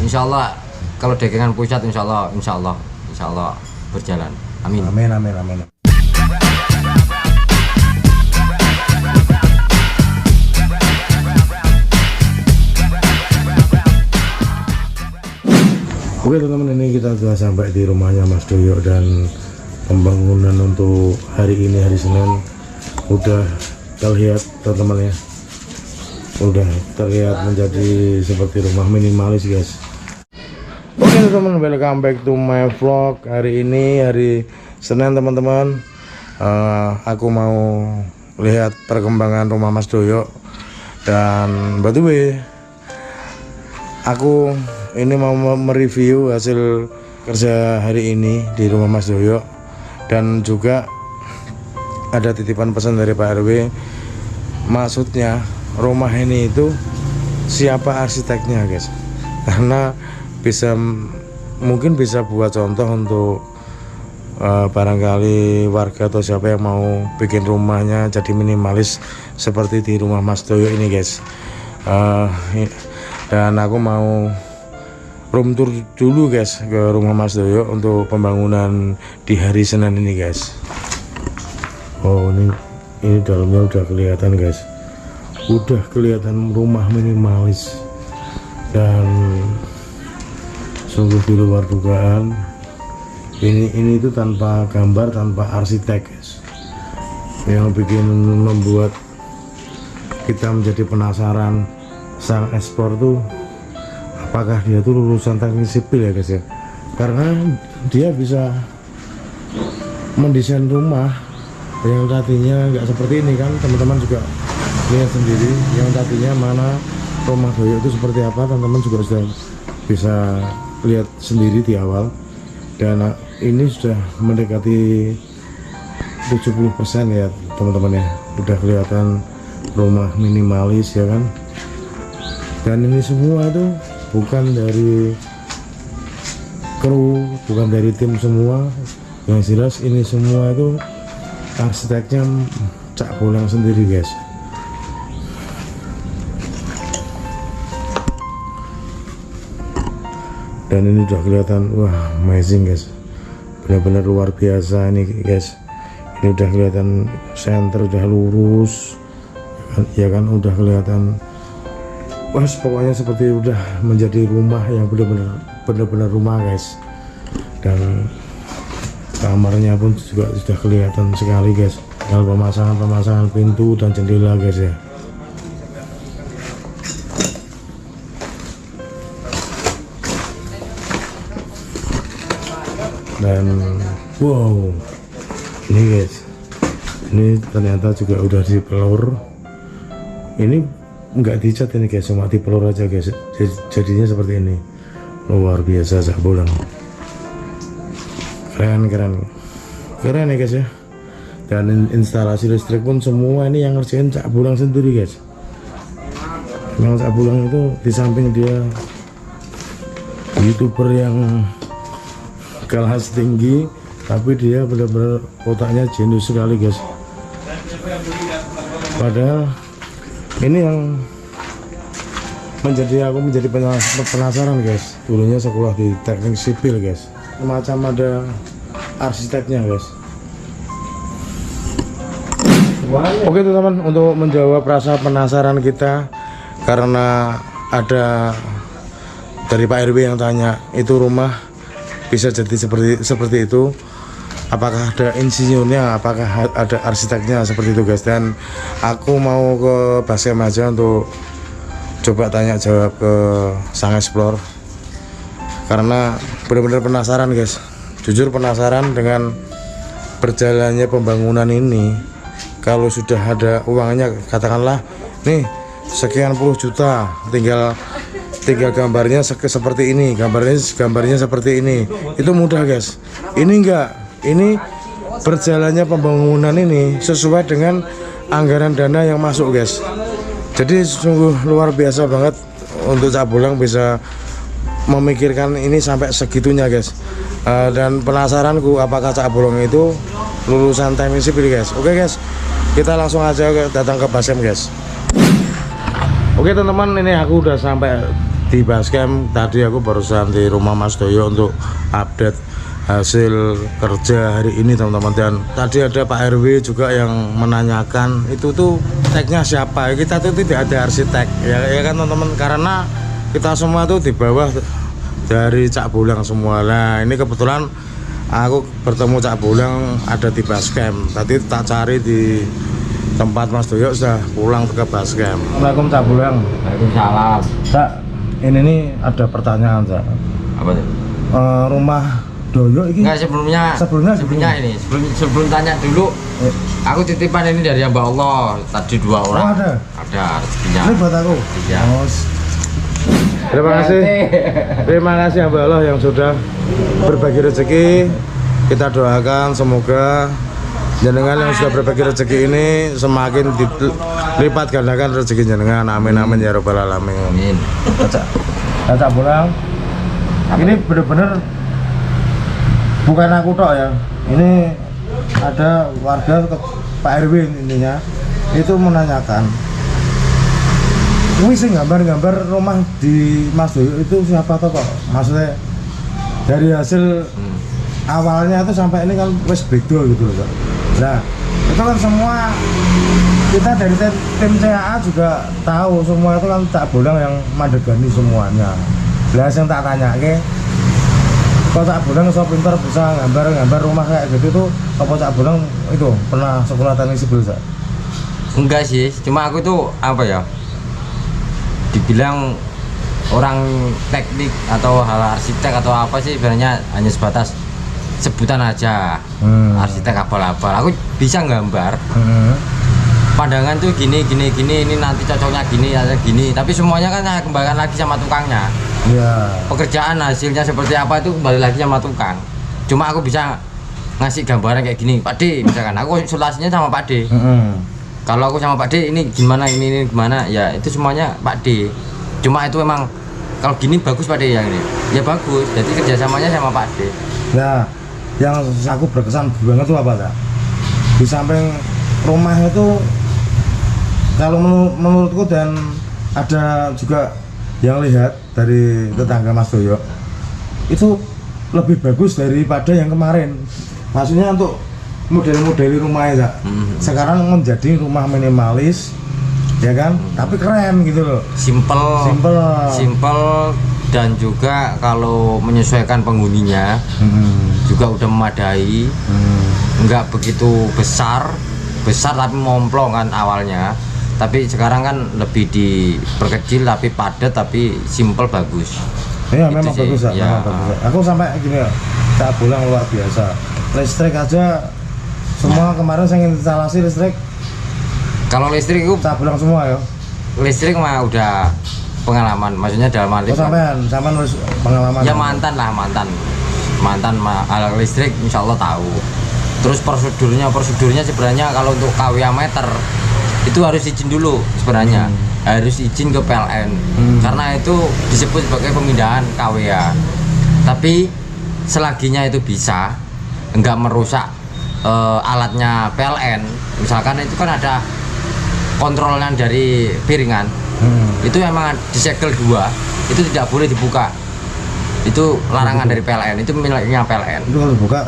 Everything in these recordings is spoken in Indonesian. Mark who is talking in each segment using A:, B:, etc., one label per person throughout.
A: Insya Allah kalau dagangan pusat insya Allah berjalan. Amin.
B: Amin, amin, amin. Oke teman-teman, ini kita sudah sampai di rumahnya Mas Doyo dan pembangunan untuk hari ini, hari Senin, udah terlihat teman-teman ya, udah terlihat menjadi seperti rumah minimalis guys. Oke teman-teman, welcome back to my vlog. Hari ini hari Senin teman-teman, aku mau lihat perkembangan rumah Mas Doyo. Dan by the way, aku ini mau mereview hasil kerja hari ini di rumah Mas Doyo, dan juga ada titipan pesan dari Pak RW. Maksudnya rumah ini itu siapa arsiteknya guys, karena mungkin bisa buat contoh untuk barangkali warga atau siapa yang mau bikin rumahnya jadi minimalis seperti di rumah Mas Doyo ini guys. Dan aku mau room tour dulu guys ke rumah Mas Doyo untuk pembangunan di hari Senin ini guys. Oh, ini dalamnya udah kelihatan guys, udah kelihatan rumah minimalis dan sungguh di luar dugaan. Ini itu tanpa gambar, tanpa arsitek guys, yang membuat kita menjadi penasaran sang ekspor tuh apakah dia tuh lulusan teknik sipil ya guys ya, karena dia bisa mendesain rumah yang tadinya nggak seperti ini kan. Teman-teman juga lihat sendiri yang tadinya mana rumah Doyo itu seperti apa, teman-teman juga sudah bisa lihat sendiri di awal. Dan ini sudah mendekati 70% ya teman-teman ya, udah kelihatan rumah minimalis ya kan. Dan ini semua itu bukan dari kru, bukan dari tim semua. Yang jelas ini semua itu arsiteknya Cak Bolang sendiri guys. Dan ini udah kelihatan, wah amazing guys, benar-benar luar biasa ini guys. Ini udah kelihatan center udah lurus ya kan, udah kelihatan. Wah, pokoknya seperti udah menjadi rumah yang benar-benar rumah guys. Dan kamarnya pun juga sudah kelihatan sekali guys, tinggal pemasangan pintu dan jendela guys ya. Dan wow, ini guys, ini ternyata juga udah dipelor. Ini nggak dicat ini guys, cuma dipelor aja guys, jadinya seperti ini. Luar biasa Cak Bolang, keren ya guys ya. Dan instalasi listrik pun semua ini yang ngerjain Cak Bolang sendiri guys. Memang Cak Bolang itu di samping dia YouTuber yang kelas tinggi, tapi dia benar-benar otaknya jenius sekali guys. Padahal ini yang aku menjadi penasaran guys. Dulunya sekolah di teknik sipil guys, semacam ada arsiteknya guys. Oke teman-teman, untuk menjawab rasa penasaran kita, karena ada dari Pak RW yang tanya itu rumah bisa jadi seperti itu, apakah ada insinyurnya, apakah ada arsiteknya, seperti itu guys. Dan aku mau ke Basecamp aja untuk coba tanya jawab ke sang explore, karena benar-benar penasaran guys, jujur penasaran dengan berjalannya pembangunan ini. Kalau sudah ada uangnya, katakanlah nih sekian puluh juta, tinggal gambarnya seperti ini, gambarnya seperti ini, itu mudah guys. Ini enggak, ini berjalannya pembangunan ini sesuai dengan anggaran dana yang masuk guys. Jadi sungguh luar biasa banget untuk Cak Bolang bisa memikirkan ini sampai segitunya guys. Dan penasaranku apakah Cak Bolang itu lulusan teknik sipil guys. Oke guys, kita langsung aja datang ke Basecamp guys. Oke teman-teman, ini aku udah sampai di Basecamp tadi aku barusan di rumah Mas Doyo untuk update hasil kerja hari ini teman-teman. Dan tadi ada Pak RW juga yang menanyakan itu tuh tagnya siapa. Kita tuh tidak ada arsitek ya kan teman-teman, karena kita semua tuh di bawah dari Cak Bulang semua. Nah ini kebetulan aku bertemu Cak Bulang ada di Basecamp. Tadi tak cari di tempat Mas Doyo, sudah pulang ke Basecamp. Assalamualaikum Cak Bulang.
A: Waalaikumsalam.
B: Cak, ini nih ada pertanyaan Cak.
A: Apa tuh?
B: Rumah Doyo ini
A: Enggak, sebelumnya ini sebelum tanya dulu, aku titipan ini dari Mbak Allah tadi 2 orang.
B: Oh,
A: ada rezekinya.
B: Ini buat aku.
A: Iya.
B: Terima kasih Mbak Allah yang sudah berbagi rezeki. Kita doakan semoga jenengan yang sudah berbagi rezeki ini semakin dilipat gandakan rezeki jenengan. Amin amin ya robbal alamin.
A: Amin.
B: Cak Bulang, ini benar-benar bukan aku tok ya. Ini ada warga Pak RW intinya itu menanyakan, ini sih gambar-gambar rumah di Mas Doyo itu siapa toh kok? Maksudnya dari hasil awalnya itu sampai ini kan wes beda gitu loh. Nah itu kan semua kita dari tim CAA juga tahu semua itu kan Cak Bulang yang mandegani semuanya. Lah yang tak tanya kok Cak Bulang so pintar bisa gambar rumah kayak gitu tuh, apa Cak Bulang itu pernah sekolah teknik sipil Cak?
A: Enggak sih, cuma aku tuh apa ya, dibilang orang teknik atau hal arsitek atau apa sih, sebenarnya hanya sebatas sebutan aja. Arsitek abal-abal, aku bisa gambar. Pandangan tuh gini, ini nanti cocoknya gini, tapi semuanya kan saya kembalikan lagi sama tukangnya.
B: Ya.
A: Pekerjaan hasilnya seperti apa itu kembali lagi sama tukang. Cuma aku bisa ngasih gambaran kayak gini, Pak D, misalkan aku konsultasinya sama Pak D. Kalau aku sama Pak D ini gimana, ini gimana, ya itu semuanya Pak D. Cuma itu memang kalau gini bagus Pak D, yang ini ya bagus, jadi kerjasamanya sama Pak D.
B: Nah yang aku berkesan banget tuh apa Kak? Di samping rumah itu kalau menurutku, dan ada juga yang lihat dari tetangga Mas Doyo itu lebih bagus daripada yang kemarin. Maksudnya untuk model-model rumahnya Kak. Sekarang menjadi rumah minimalis ya kan, tapi keren gitu loh.
A: Simple dan juga kalau menyesuaikan penghuninya juga udah memadai. Enggak begitu besar tapi momplong kan awalnya, tapi sekarang kan lebih diperkecil tapi padat tapi simple bagus.
B: Iya memang bagus ya, memang bagus. Aku sampai gini ya, Cak Bulang luar biasa. Listrik aja semua kemarin saya instalasi listrik.
A: Kalau listrik itu
B: Cak Bulang semua ya.
A: Listrik mah udah pengalaman, maksudnya dalam arti
B: sampean pengalaman.
A: Ya mantan alat listrik insya Allah tahu. Terus prosedurnya sebenarnya kalau untuk KWA meter itu harus izin dulu sebenarnya. Harus izin ke PLN. Karena itu disebut sebagai pemindahan KWA. Tapi selaginya itu bisa enggak merusak alatnya PLN. Misalkan itu kan ada kontrolnya dari piringan. Itu memang disegel 2, itu tidak boleh dibuka. Itu larangan dari PLN, itu miliknya PLN.
B: Itu kalau dibuka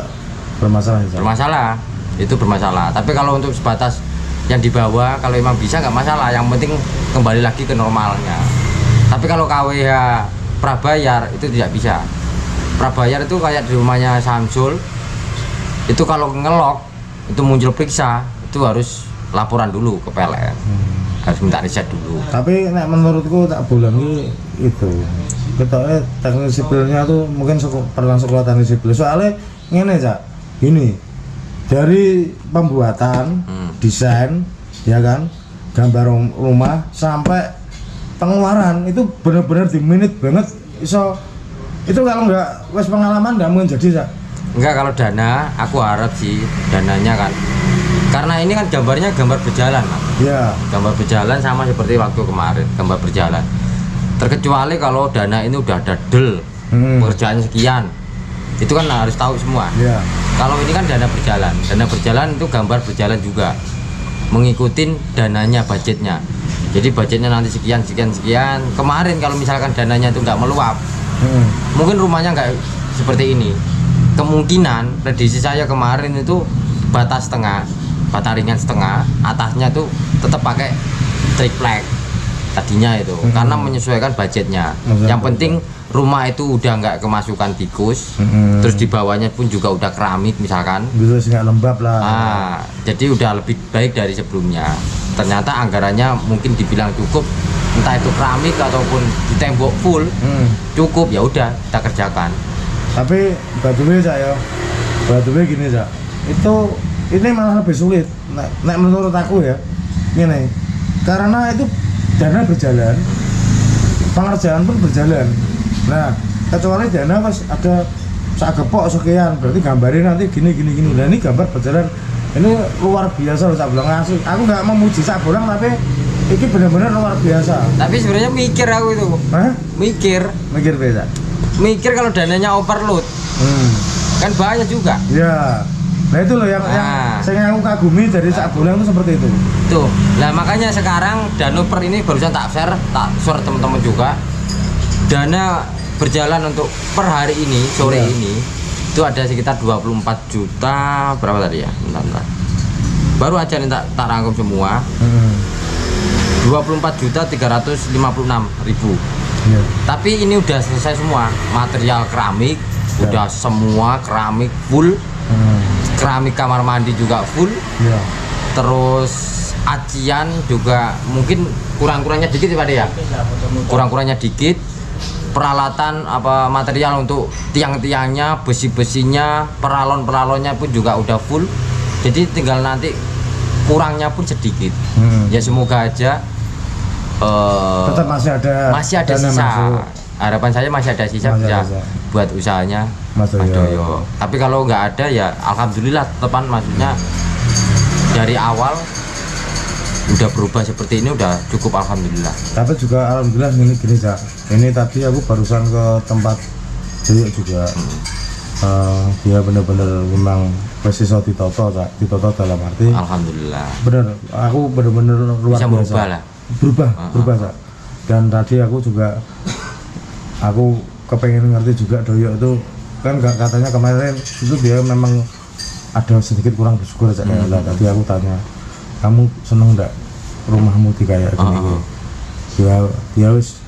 A: bermasalah, itu bermasalah. Tapi kalau untuk sebatas yang di bawah, kalau memang bisa nggak masalah. Yang penting kembali lagi ke normalnya. Tapi kalau KWH prabayar itu tidak bisa. Prabayar itu kayak di rumahnya Samsul, itu kalau ngelok itu muncul periksa, itu harus laporan dulu ke PLN. Harus minta riset dulu.
B: Tapi menurutku Cak Bulang itu ketoknya teknik sipilnya tuh mungkin pernah sekolah teknik sipil. Soalnya ngene Cak, gini, dari pembuatan, desain, ya kan, gambar rumah sampai pengeluaran itu benar-benar diminit banget. Itu kalau nggak wes pengalaman nggak mungkin jadi Cak.
A: Enggak, kalau dana aku harap sih dananya kan, karena ini kan gambarnya gambar berjalan Mas.
B: Ya.
A: Gambar berjalan sama seperti waktu kemarin, gambar berjalan. Terkecuali kalau dana ini udah ada pekerjaan sekian, itu kan harus tahu semua.
B: Ya.
A: Kalau ini kan dana berjalan itu gambar berjalan juga, mengikuti dananya, budgetnya. Jadi budgetnya nanti sekian. Kemarin kalau misalkan dananya itu nggak meluap, mungkin rumahnya nggak seperti ini. Kemungkinan prediksi saya kemarin itu bata setengah, bata ringan setengah, atasnya tuh tetap pakai triplek tadinya itu, karena menyesuaikan budgetnya. Yang penting rumah itu udah nggak kemasukan tikus, terus di bawahnya pun juga udah keramik misalkan,
B: bisa nggak lembab lah.
A: Jadi udah lebih baik dari sebelumnya. Ternyata anggarannya mungkin dibilang cukup, entah itu keramik ataupun di tembok full, cukup, ya udah kita kerjakan.
B: Tapi batunya Cak ya, batunya gini Cak, ini malah lebih sulit. Nek menurut aku ya, gini, karena itu dana berjalan, pengerjaan pun berjalan. Nah, kecuali dana pas ada sak gepok sekian, berarti gambarnya nanti gini. Nah ini gambar berjalan, ini luar biasa loh Cak Bulang, asli. Aku nggak memuji Cak Bulang, tapi ini benar-benar luar biasa.
A: Tapi sebenarnya mikir aku itu.
B: Hah?
A: Mikir
B: beda. Mikir
A: kalau dananya overload, kan bahaya juga.
B: Ya. Nah itu loh yang saya aku kagumi dari Cak Bulang itu seperti itu.
A: Tuh, nah makanya sekarang Danuper ini barusan tak share teman-teman juga. Dana berjalan untuk per hari ini, sore ini itu ada sekitar 24 juta berapa tadi ya? Bentar. Baru aja nih tak rangkum semua. 24.356.000.
B: Ya.
A: Tapi ini udah selesai semua, material keramik udah semua keramik full, keramik kamar mandi juga full, terus acian juga mungkin kurang-kurangnya dikit ya Pak ya, kurang-kurangnya dikit, peralatan apa material untuk tiang-tiangnya, besi-besinya, peralon-peralonnya pun juga udah full, jadi tinggal nanti kurangnya pun sedikit. Ya semoga aja
B: tetap masih ada
A: sisa
B: masuk.
A: Harapan saya masih ada sisa bisa buat usahanya Mas Doyo. Tapi kalau nggak ada ya alhamdulillah, tepan maksudnya dari awal udah berubah seperti ini udah cukup alhamdulillah.
B: Tapi juga alhamdulillah gini Cak, ini tadi aku barusan ke tempat Doyo juga. Dia bener-bener memang preciso ditoto dalam arti
A: alhamdulillah
B: bener, aku bener-bener luar
A: bisa
B: biasa berubah Cak. Dan tadi aku kepengen ngerti juga Doyo itu kan katanya kemarin itu dia memang ada sedikit kurang bersyukur Cak. Tadi aku tanya, kamu seneng enggak rumahmu kayak gini? Dia wis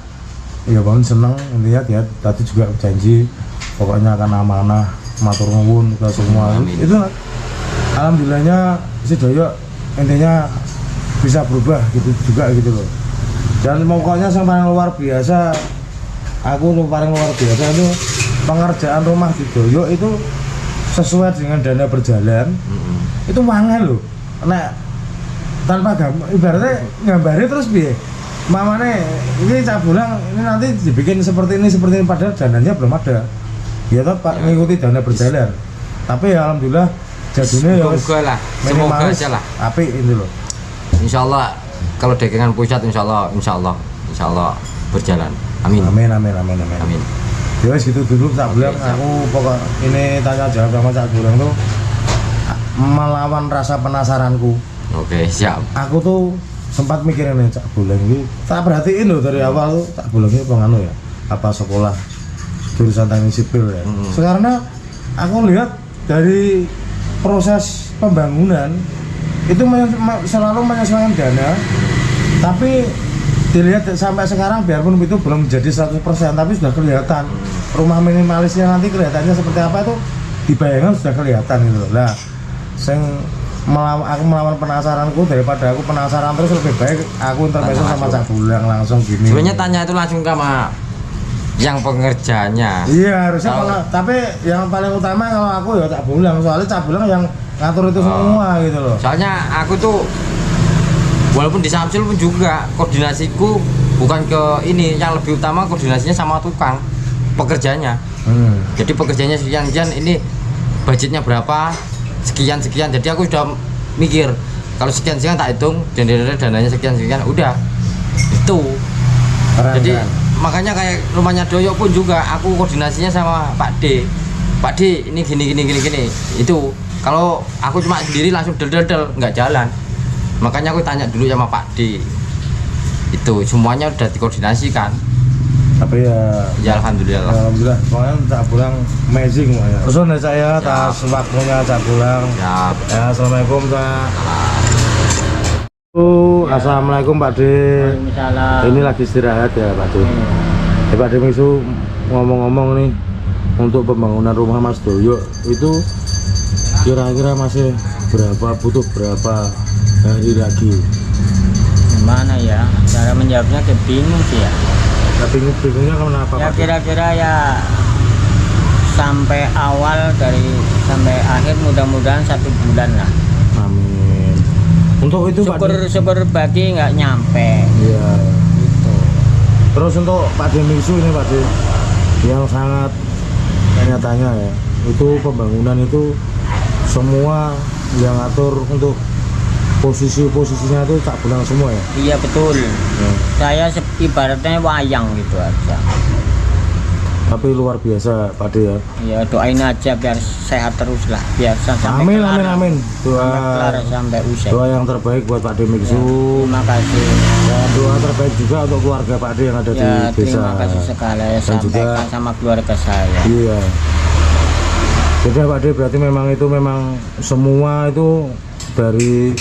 B: ya bangun seneng, intinya dia tadi juga janji pokoknya akan amanah matur nuwun ke semua. Itu alhamdulillahnya si Doyo intinya bisa berubah gitu juga gitu loh. Dan pokoknya yang paling luar biasa, paling luar biasa itu pengerjaan rumah di Doyo itu sesuai dengan dana berjalan. Itu wangen loh. Nah, tanpa gambar, ibaratnya ngambari terus piye? Mamane ini Cak Bulang ini nanti dibikin seperti ini padahal dananya belum ada. Ya toh Pak, mengikuti dana berjalan. Tapi ya alhamdulillah jadinya ya
A: semoga aja lah.
B: Apik itu loh.
A: Insyaallah kalau dagangan pusat insyaallah berjalan. Amin.
B: Ya wis gitu dulu Cak Bulang. Aku pokok ini tanya jawab sama Cak Bulang tuh melawan rasa penasaranku.
A: Oke, siap.
B: Aku tuh sempat mikirin nih Cak Bulang ini. Tak perhatiin loh dari awal tuh Cak Bulang ini penganu ya, apa sekolah jurusan teknik sipil ya. Sekarang aku lihat dari proses pembangunan itu selalu menyesuaikan dana, tapi dilihat sampai sekarang biarpun itu belum menjadi 100%, tapi sudah kelihatan rumah minimalisnya nanti kelihatannya seperti apa itu dibayangkan sudah kelihatan gitu. Lah, aku melawan penasaranku daripada aku penasaran terus, lebih baik aku intermezzo sama Cak Bulang langsung gini.
A: Sebenarnya tanya itu langsung sama yang pengerjanya.
B: Iya harusnya tapi yang paling utama kalau aku ya Cak Bulang, soalnya Cak Bulang yang ngatur itu semua gitu loh.
A: Soalnya aku tuh walaupun di Samsul pun juga koordinasiku bukan ke ini, yang lebih utama koordinasinya sama tukang pekerjanya. Jadi pekerjanya sekian ini budgetnya berapa sekian, jadi aku sudah mikir kalau sekian tak hitung dan dananya sekian udah itu. Jadi makanya kayak rumahnya Doyo pun juga aku koordinasinya sama Pak D ini gini itu. Kalau aku cuma sendiri langsung del nggak jalan, makanya aku tanya dulu sama Pak D. itu semuanya udah dikoordinasikan.
B: Tapi
A: Ya alhamdulillah.
B: alhamdulillah kemarin Cak Bulang amazing ya. Terus saya atas waktunya Cak Bulang.
A: Siap.
B: Ya, assalamualaikum Cak. Assalamualaikum Pak De.
C: Waalaikumsalam.
B: Ini lagi istirahat ya Pak De. Pak De Misu ngomong-ngomong nih, untuk pembangunan rumah Mas Doyo itu kira-kira masih butuh berapa hari lagi?
C: Gimana ya? Cara menjawabnya bingung sih ya.
B: Tapi bingungnya kenapa
C: Ya
B: Pak De?
C: kira-kira ya sampai awal sampai akhir mudah-mudahan 1 bulan lah.
B: Amin. Untuk itu Pak De.
C: Syukur bagi nggak nyampe.
B: Iya.
C: Gitu.
B: Terus untuk Pak De Misu ini Pak De, yang sangat tanya-tanya ya, itu pembangunan itu semua yang ngatur untuk posisinya itu Cak Bulang semua ya?
C: Iya betul.
B: Ya.
C: Saya ibaratnya wayang gitu aja.
B: Tapi luar biasa Pak De ya.
C: Ya doain aja biar sehat terus lah, biar sampai
B: Amin
C: kelar.
B: amin amin.
C: Sampai kelar, sampai usai.
B: Doa yang terbaik buat Pak De Misu.
C: Terima kasih.
B: Dan doa terbaik juga untuk keluarga Pak De yang ada di
C: Ya
B: desa.
C: terima kasih sekali ya,
B: Dan juga
C: sampaikan sama keluarga saya.
B: iya. Jadi Pak De berarti memang semua itu dari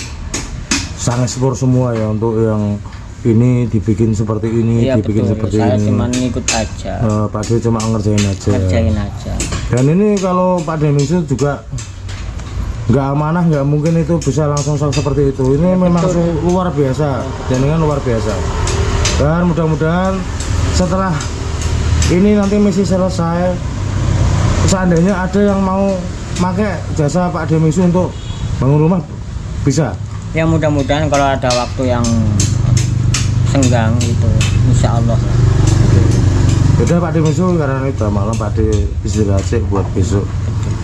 B: sang ekspor semua ya, untuk yang ini dibikin seperti ini,
C: Iya
B: dibikin
C: betul,
B: seperti
C: saya
B: ini.
C: cuma ngikut aja,
B: Pak De cuma ngerjain aja.
C: kerjain aja.
B: Dan ini kalau Pak De Misu juga nggak amanah, nggak mungkin itu bisa langsung seperti itu. Ini memang luar biasa, dengan luar biasa. Dan mudah-mudahan setelah ini nanti misi selesai, seandainya ada yang mau pakai jasa Pak De Misu untuk bangun rumah, bisa.
C: Ya mudah-mudahan kalau ada waktu yang senggang gitu, insya Allah.
B: Beda Pak De Misu, karena ini udah malam Pak De istirahat sih buat besok.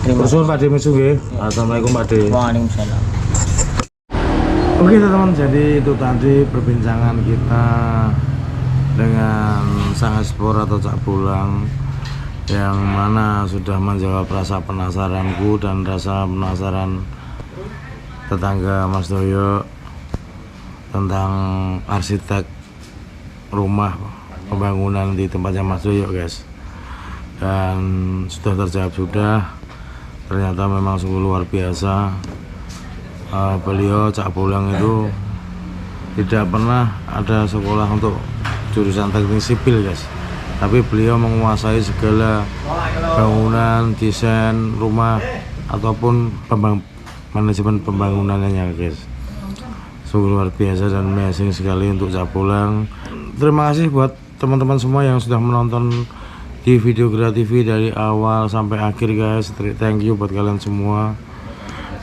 C: Terima
B: Terus Pak De Misu nggih. Assalamualaikum Pak De.
C: Waalaikumsalam.
B: Oke teman-teman, jadi itu tadi perbincangan kita dengan sang ekspor atau Cak Bulang, yang mana sudah menjawab rasa penasaranku dan rasa penasaran tetangga Mas Doyo tentang arsitek rumah pembangunan di tempatnya Mas Doyo guys. Dan sudah terjawab sudah, ternyata memang sungguh luar biasa. Beliau Cak Bulang itu tidak pernah ada sekolah untuk jurusan teknik sipil guys, tapi beliau menguasai segala bangunan, desain rumah ataupun manajemen pembangunannya guys. Sungguh luar biasa dan amazing sekali untuk Cak Bulang. Terima kasih buat teman-teman semua yang sudah menonton di video Gera TV dari awal sampai akhir guys. Thank you buat kalian semua.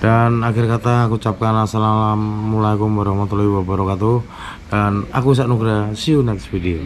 B: Dan akhir kata aku ucapkan assalamualaikum warahmatullahi wabarakatuh. Dan aku Sak Nugra, see you next video.